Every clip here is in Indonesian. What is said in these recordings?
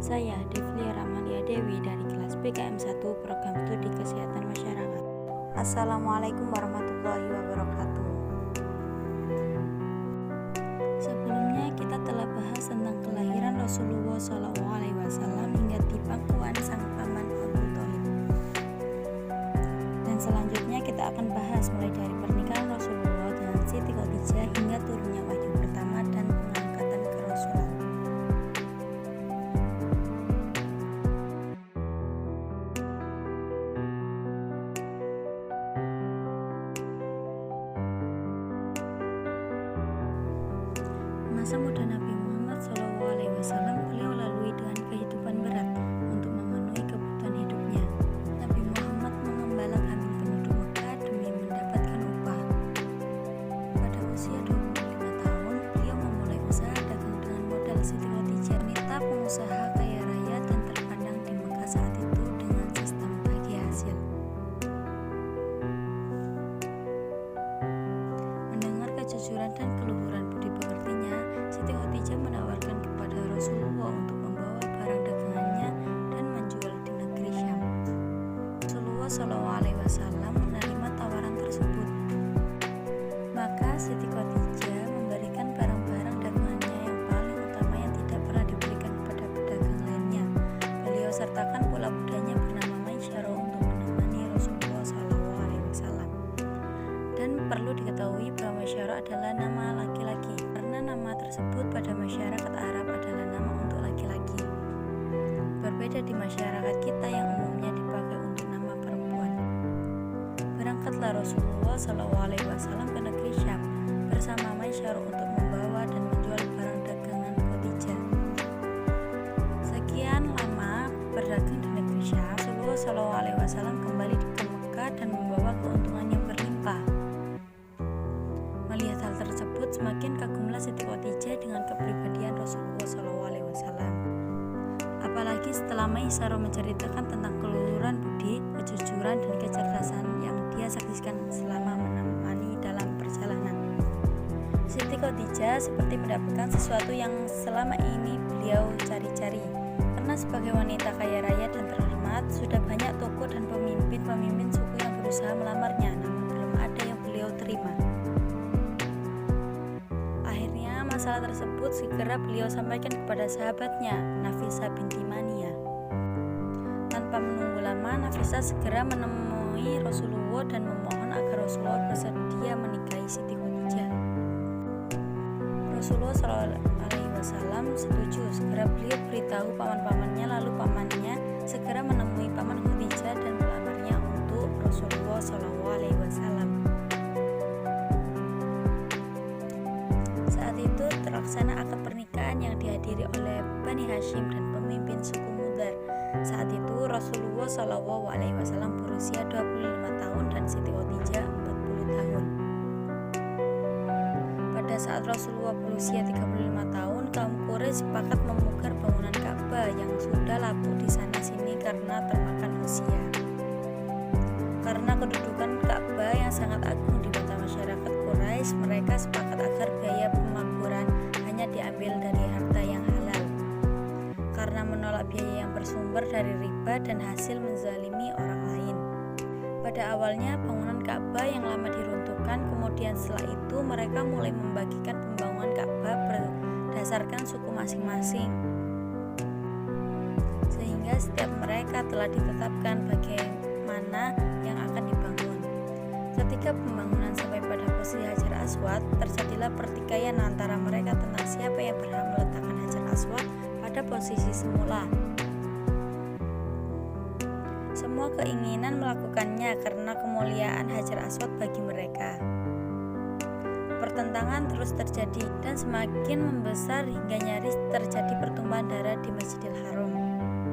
Saya Devli Ramalia Dewi dari kelas PKM 1 Program Studi Kesehatan Masyarakat. Assalamualaikum warahmatullahi wabarakatuh. Sebelumnya kita telah bahas tentang kelahiran Rasulullah SAW hingga di pangkuan sang paman Abu Thalib. Dan selanjutnya kita akan bahas mulai dari pernikahan Rasulullah dengan Siti Khadijah hingga turunnya wahyu pertama dan pengangkatan kerasulan. Masa muda Nabi Muhammad SAW beliau lalui dengan kehidupan berat untuk memenuhi kebutuhan hidupnya. Nabi Muhammad mengembala kambing penduduk Mekah demi mendapatkan upah. Pada usia 25 tahun, beliau memulai usaha dagang dengan modal Siti Khadijah, wanita pengusaha kaya raya dan terpandang di Mekah saat itu dengan sistem bagi hasil. Mendengar kejujuran dan keluhuran budi pekertinya, Siti Khadijah menawarkan kepada Rasulullah untuk membawa barang dagangannya dan menjual di negeri Syam. Rasulullah SAW menerima tawaran tersebut. Maka Siti Khadijah memberikan barang-barang dagangannya yang paling utama yang tidak pernah diberikan kepada pedagang lainnya. Beliau sertakan pula budanya bernama Maisyarah untuk menemani Rasulullah SAW. Dan perlu diketahui bahwa Maisyarah adalah nama laki-laki, karena nama tersebut pada masyarakat Arab adalah nama untuk laki-laki. Berbeda di masyarakat kita yang umumnya dipakai untuk nama perempuan. Berangkatlah Rasulullah SAW ke negeri Syam bersama Maisyarah untuk membawa dan menjual barang dagangan Khadijah. Sekian lama berdagang di negeri Syam, Rasulullah SAW kembali ke Mekah dan membawa keuntungan yang berlimpah. Melihat hal tersebut, semakin kagumlah Siti Khadijah dengan kepribadian Rasulullah SAW. Apalagi setelah Maisyarah menceritakan tentang keluhuran budi, kejujuran, dan kecerdasan yang dia saksikan selama menemani dalam perjalanan. Siti Khadijah seperti mendapatkan sesuatu yang selama ini beliau cari-cari. Karena sebagai wanita kaya raya dan terhormat, sudah banyak tokoh dan pemimpin suku yang berusaha melamarnya, namun belum ada yang beliau terima. Akhirnya masalah tersebut segera beliau sampaikan kepada sahabatnya, Nafisah binti Mania. Tanpa menunggu lama, Nafisah segera menemui Rasulullah dan memohon agar Rasulullah bersedia menikahi Siti Khadijah. Rasulullah SAW setuju. Segera beliau beritahu paman-pamannya, lalu pamannya segera menemui paman Khadijah dan melamarnya untuk Rasulullah SAW. Saat itu terlaksana akad pernikahan yang dihadiri oleh Bani Hashim dan pemimpin suku Mudar. Saat itu Rasulullah SAW berusia 25 tahun dan Siti Khadijah 40 tahun. Pada saat Rasulullah berusia 35 tahun, kaum Quraisy sepakat membongkar bangunan Ka'bah yang sudah lapuk di sana-sini karena termakan usia. Karena kedudukan Ka'bah yang sangat agung di mata masyarakat Quraisy, mereka sepakat agar biaya pemaguran hanya diambil dari harta yang halal. Karena menolak biaya yang bersumber dari riba dan hasil menzalimi orang lain. Pada awalnya bangunan Ka'bah yang lama diruntuhkan, kemudian setelah itu mereka mulai membagikan pembangunan Ka'bah berdasarkan suku masing-masing. Sehingga setiap mereka telah ditetapkan bagaimana yang akan dibangun. Ketika pembangunan sampai pada posisi Hajar Aswad, terjadilah pertikaian antara mereka tentang siapa yang berhak meletakkan Hajar Aswad pada posisi semula. Semua keinginan melakukannya karena kemuliaan Hajar Aswad bagi mereka. Pertentangan terus terjadi dan semakin membesar hingga nyaris terjadi pertumpahan darah di Masjidil Haram.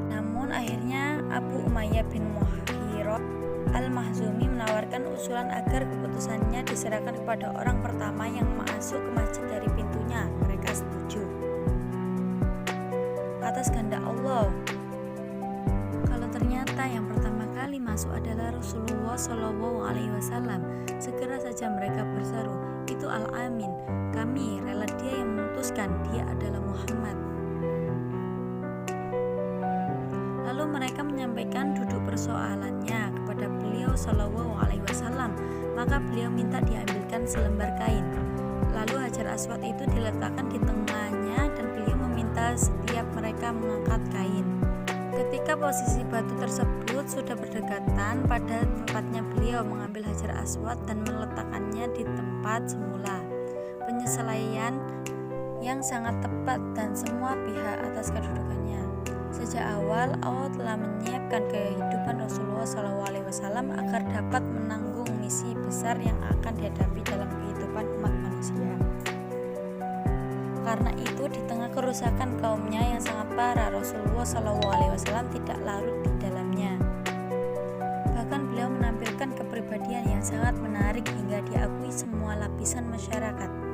Namun akhirnya Abu Umayyah bin Muhairah Al-Mahzumi menawarkan usulan agar keputusannya diserahkan kepada orang pertama yang masuk ke masjid dari pintunya. Mereka setuju. Atas kehendak Allah, kalau ternyata yang pertama kali masuk adalah Rasulullah SAW, segera saja mereka berseru, itu Al-Amin, kami rela dia yang memutuskan, dia adalah Muhammad. Lalu mereka menyampaikan duduk persoalannya kepada beliau Shallallahu Alaihi Wasallam. Maka beliau minta diambilkan selembar kain. Lalu Hajar Aswad itu diletakkan di tengahnya dan beliau meminta setiap mereka mengangkat kain. Ketika posisi batu tersebut sudah berdekatan pada tempatnya, beliau mengambil Hajar Aswad dan meletakkannya di tempat semula. Penyesuaian yang sangat tepat dan semua pihak atas kedudukannya. Sejak awal Allah telah menyiapkan kehidupan Rasulullah SAW agar dapat menanggung misi besar yang akan dihadapi dalam kehidupan umat manusia. Karena itu, di tengah kerusakan kaumnya yang sangat parah, Rasulullah SAW tidak larut di dalamnya. Bahkan beliau menampilkan kepribadian yang sangat menarik hingga diakui semua lapisan masyarakat.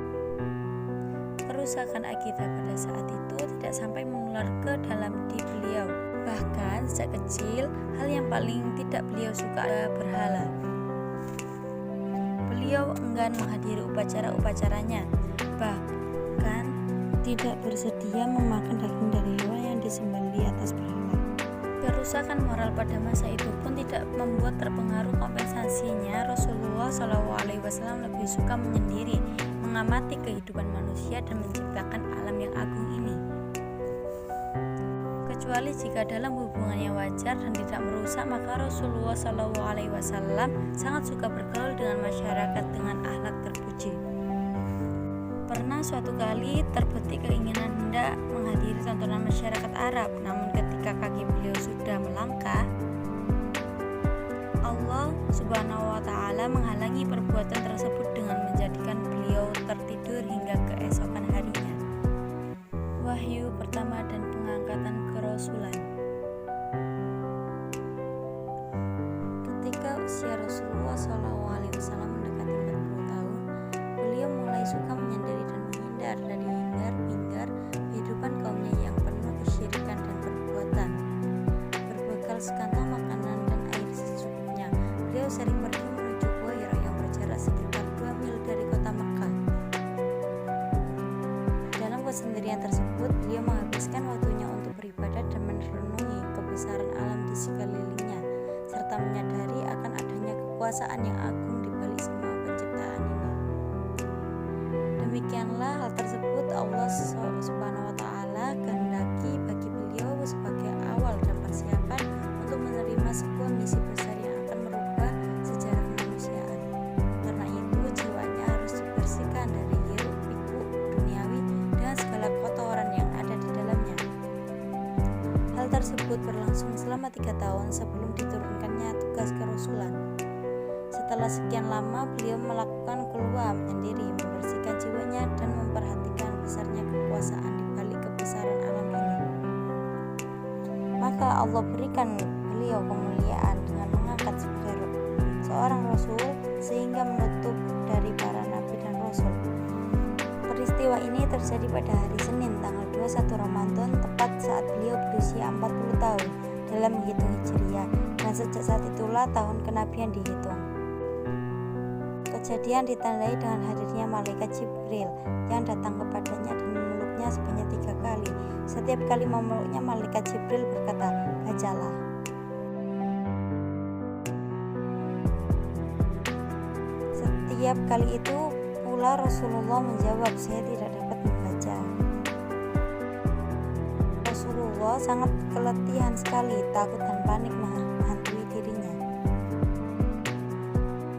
Kerusakan akidah pada saat itu tidak sampai menular ke dalam diri beliau. Bahkan sejak kecil, hal yang paling tidak beliau suka adalah berhala. Beliau enggan menghadiri upacara-upacaranya, bahkan tidak bersedia memakan daging dari hewan yang disembelih atas berhala. Kerusakan moral pada masa itu pun tidak membuat terpengaruh kompensasinya. Rasulullah SAW lebih suka menyendiri, mengamati kehidupan manusia dan menciptakan alam yang agung ini. Kecuali jika dalam hubungan yang wajar dan tidak merusak, maka Rasulullah SAW sangat suka bergaul dengan masyarakat dengan akhlak terpuji. Pernah suatu kali terbetik keinginan hendak menghadiri tontonan masyarakat Arab, namun ketika kaki beliau sudah melangkah, Allah Subhanahu wa Ta'ala menghalangi perbuatan tersebut dengan menjadikan beliau tertidur hingga keesokan harinya. Wahyu pertama dan pengangkatan kerasulan. Ketika usia Rasulullah SAW mendekati 40 tahun, beliau mulai suka menyendiri dan menghindar dari hingar-bingar kehidupan kaumnya yang penuh kesyirikan dan perbuatan. Berbekal sekantong makanan dan air secukupnya, beliau sering pergi menuju Gua Hira yang berjarak sekitar 2 mil dari kota Mekah. Dalam kesendirian tersebut, beliau menghabiskan waktunya untuk beribadah dan merenungi kebesaran alam di sekelilingnya, serta menyadari akan adanya kekuasaan yang agung di balik semua penciptaan ini. Demikianlah hal tersebut Allah Subhanahu wa Ta'ala kehendaki bagi beliau sebagai awal dan persiapan untuk menerima sebuah misi besar yang akan merubah sejarah kemanusiaan. Karena itu, jiwanya harus dibersihkan dari hiruk-pikuk duniawi dengan segala kotoran yang ada di dalamnya. Hal tersebut berlangsung selama 3 tahun sebelum diturunkannya tugas kerasulan. Setelah sekian lama, beliau melakukan keluar menyendiri, membersihkan jiwanya dan memperhatikan besarnya kekuasaan di balik kebesaran alam ini. Maka Allah berikan beliau kemuliaan dengan mengangkat sebagai seorang rasul sehingga menutup dari para nabi dan rasul. Peristiwa ini terjadi pada hari Senin tanggal 21 Ramadan, tepat saat beliau berusia 40 tahun dalam menghitung Hijriah, dan sejak saat itulah tahun kenabian dihitung. Kejadian ditandai dengan hadirnya malaikat Jibril yang datang kepadanya dan memeluknya sebanyak 3 kali. Setiap kali memeluknya, malaikat Jibril berkata, "Bacalah." Setiap kali itu pula Rasulullah menjawab, "Saya tidak dapat membaca." Rasulullah sangat keletihan sekali, takut dan panik menghantui dirinya.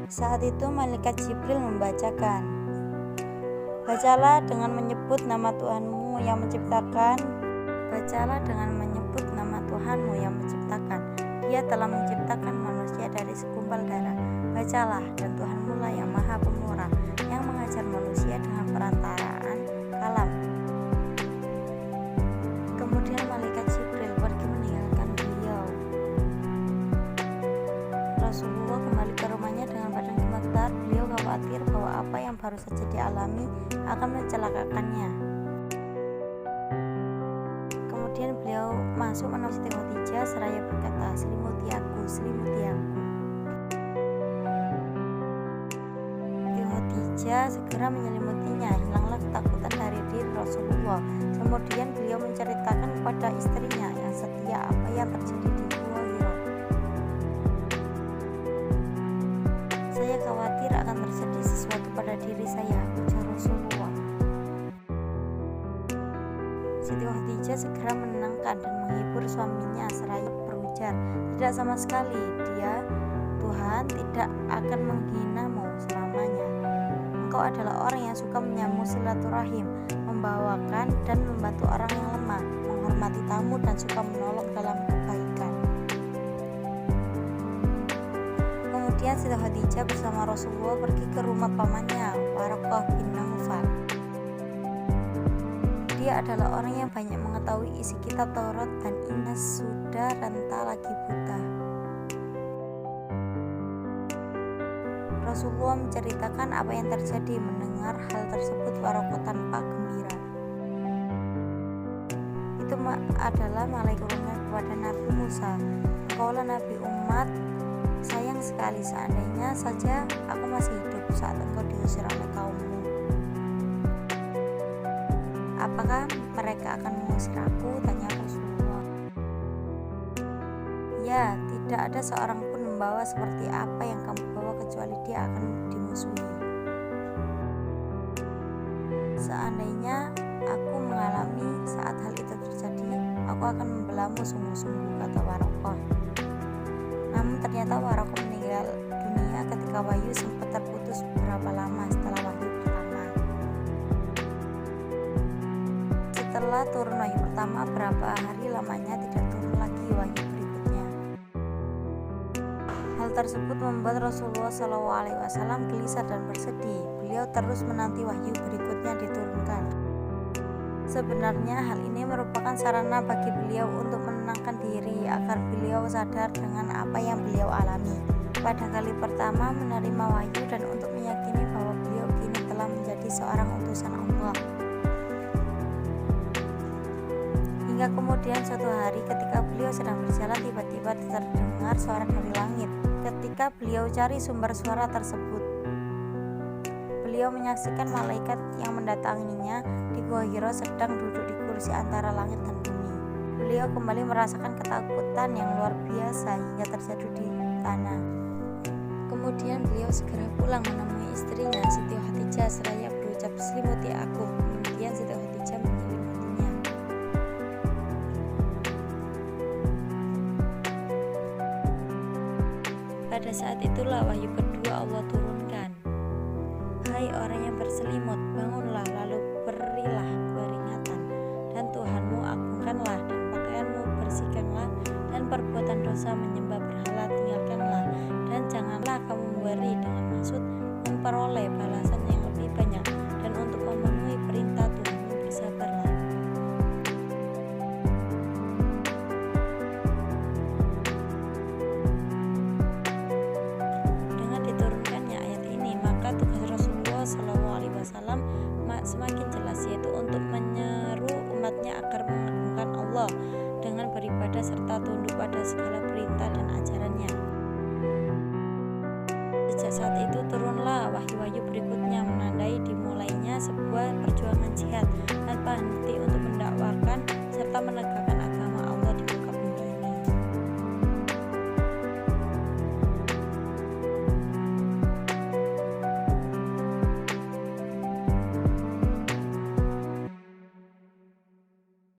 Saat itu malaikat Jibril membacakan, "Bacalah dengan menyebut nama Tuhanmu yang menciptakan. Bacalah dengan menyebut nama Tuhanmu yang menciptakan. Dia telah menciptakan manusia dari segumpal darah. Bacalah, dan Tuhanmu lah yang maha pemurah, yang mengajar manusia dengan perantaraan kalam." Kemudian malaikat Jibril pergi meninggalkan beliau. Rasulullah kembali ke rumahnya dengan badan gemetar. Beliau khawatir bahwa apa yang baru saja dialami akan mencelakakannya. Kemudian beliau masuk menemui Siti Khadijah seraya berkata, "Selimuti aku, selimuti aku." Siti Khadijah segera menyelimutinya. Hilanglah ketakutan dari diri Rasulullah. Kemudian beliau menceritakan kepada istrinya yang setia apa yang terjadi di kepada diri saya, ujar Rasulullah. Siti Khadijah segera menenangkan dan menghibur suaminya seraya berujar, tidak sama sekali, Tuhan tidak akan menghinamu selamanya. Engkau adalah orang yang suka menyambung silaturahim, membawakan dan membantu orang yang lemah, menghormati tamu dan suka menolong dalam kebaikan. Kemudian Siti Khadijah bersama Rasulullah pergi ke rumah pamannya, Waraqah bin Naufal. Dia adalah orang yang banyak mengetahui isi kitab Taurat dan Ines sudah renta lagi buta. Rasulullah menceritakan apa yang terjadi. Mendengar hal tersebut, Waraqah tanpa gembira. Itu adalah malaikat kepada Nabi Musa. Engkaulah Nabi umat, sayang sekali seandainya saja aku masih hidup saat engkau diusir oleh kaummu. Apakah mereka akan mengusir aku? Tanya Rasulullah. Ya, tidak ada seorang pun membawa seperti apa yang kamu bawa kecuali dia akan dimusuhi. Seandainya aku mengalami saat hal itu terjadi, aku akan membelamu sungguh-sungguh, kata Waraqah. Namun ternyata Waraqah meninggal dunia ketika wahyu sempat terputus beberapa lama setelah wahyu pertama. Setelah turun wahyu pertama, berapa hari lamanya tidak turun lagi wahyu berikutnya. Hal tersebut membuat Rasulullah SAW gelisah dan bersedih. Beliau terus menanti wahyu berikutnya diturunkan. Sebenarnya hal ini merupakan sarana bagi beliau untuk menenangkan diri agar beliau sadar dengan apa yang beliau alami pada kali pertama menerima wahyu dan untuk meyakini bahwa beliau kini telah menjadi seorang utusan Allah. Hingga kemudian suatu hari ketika beliau sedang berjalan, tiba-tiba terdengar suara dari langit. Ketika beliau cari sumber suara tersebut, beliau menyaksikan malaikat yang mendatanginya di Gua Hira sedang duduk di kursi antara langit dan bumi. Beliau kembali merasakan ketakutan yang luar biasa hingga terjatuh di tanah. Kemudian beliau segera pulang menemui istrinya Siti Khadijah seraya berucap, "Selimuti aku." Kemudian Siti Khadijah menyelimutinya. Pada saat itulah wahyu kedua Allah turunkan. Hai orang yang berselimut, bangunlah lalu berilah peringatan, dan Tuhanmu agungkanlah, dan pakaianmu bersihkanlah, dan perbuatan dosa menyembah berhala tinggalkanlah, dan janganlah kamu memberi dengan maksud memperoleh balasan yang lebih banyak, dan untuk memenuhi perintah Tuhanmu bersabarlah. Dengan diturunkannya ayat ini, maka tugas Rasulullah SAW semakin jelas, yaitu untuk menyeru umatnya agar mengagungkan Allah dengan beribadah serta tunduk pada segala perintah dan ajarannya. Sejak saat itu turunlah wahyu-wahyu berikutnya menandai dimulainya sebuah perjuangan jihad tanpa henti untuk mendakwakan serta menegakkan